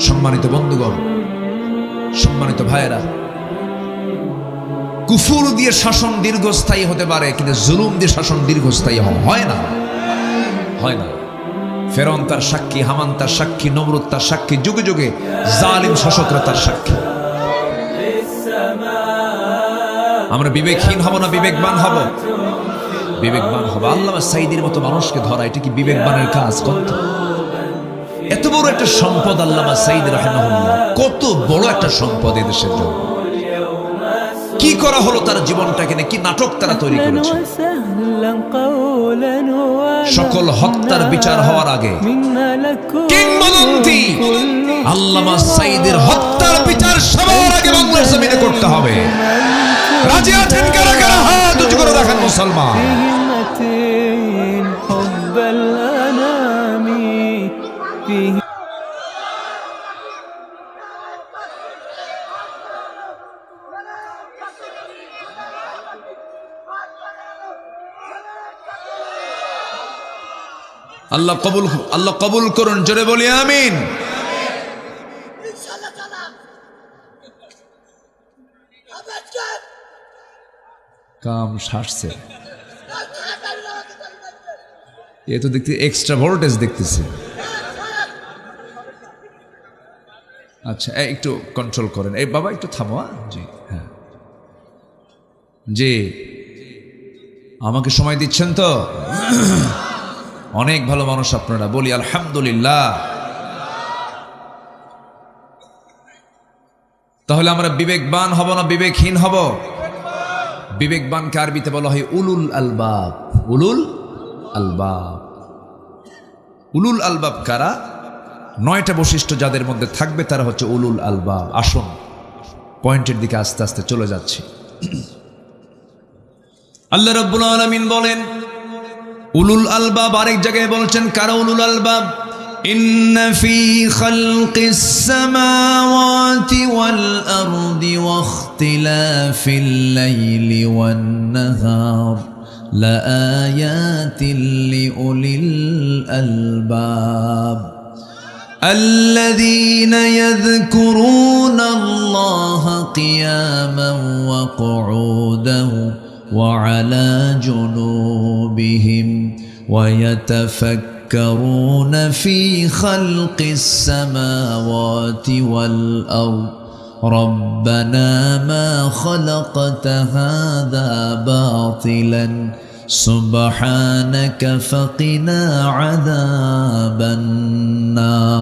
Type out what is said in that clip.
সম্মানিত বন্ধুগণ, সম্মানিত ভাইয়েরা, কুফর দিয়ে শাসন দীর্ঘস্থায়ী হতে পারে, কিন্তু জুলুম দিয়ে শাসন দীর্ঘস্থায়ী হয় না, হয় না। ফেরাউন তার সাক্ষী, হামান তার সাক্ষী, নমরুদ তার সাক্ষী, যুগে যুগে জালিম শাসকরা তার সাক্ষী। আমরা বিবেকহীন হব না বিবেকবান হব? বিবেকবান হব। আল্লামা সাঈদীর মতো মানুষকে ধরা, এটা কি বিবেকবানের কাজ? এত বড় একটা সম্পদ আল্লামা সাঈদী রাহিমাহুল্লাহ, কত বড় একটা সম্পদ এদেশের জন্য। কি করা হলো তার জীবনটাকে নিয়ে, কি নাটক তারা তৈরি করেছে। সকল হত্যার বিচার হওয়ার আগে কিংবদন্তি আল্লামা সাঈদীর হত্যার বিচার সবার আগে বাংলার জমিনে করতে হবে। রাজি আছেন কারা কারা? হাত উঁচু করে দেখেন মুসলমান। আল্লাহ কবুল করুন, জোরে বলি আমিন। কাম সারছে, এ তো দেখতে এক্সট্রা ভোল্টেজ দেখতেছে। আচ্ছা, একটু কন্ট্রোল করেন। এই বাবা একটু থামো। জি হ্যাঁ, জি আমাকে সময় দিচ্ছেন তো? অনেক ভালো মানুষ আপনারা, বলি আলহামদুলিল্লাহ। তাহলে আমরা বিবেকবান হব না বিবেকহীন হব? বিবেকবানকে আরবিতে বলা হয় উলুল আলবাব। উলুল আলবাব, উলুল আলবাব কারা? 9টা বৈশিষ্ট্য যাদের মধ্যে থাকবে তারা হচ্ছে উলুল আলবাব। আসুন পয়েন্টের দিকে আস্তে আস্তে চলে যাচ্ছি। আল্লাহ রাব্বুল আলামিন বলেন উলুল আলবাব, আরেক জায়গায় বলছেন কারা উলুল আলবাব? ইন্না ফি খালকিস সামাওয়াতি ওয়াল আরদি ওয়াখতিলাফিল লাইলি ওয়ান নাহার লাআয়াতিন লিউলিল আলবাব الذين يذكرون الله قياما وقعودا وعلى جنوبهم ويتفكرون في خلق السماوات والأرض ربنا ما خلقت هذا باطلا سبحانك فقنا عذاب النار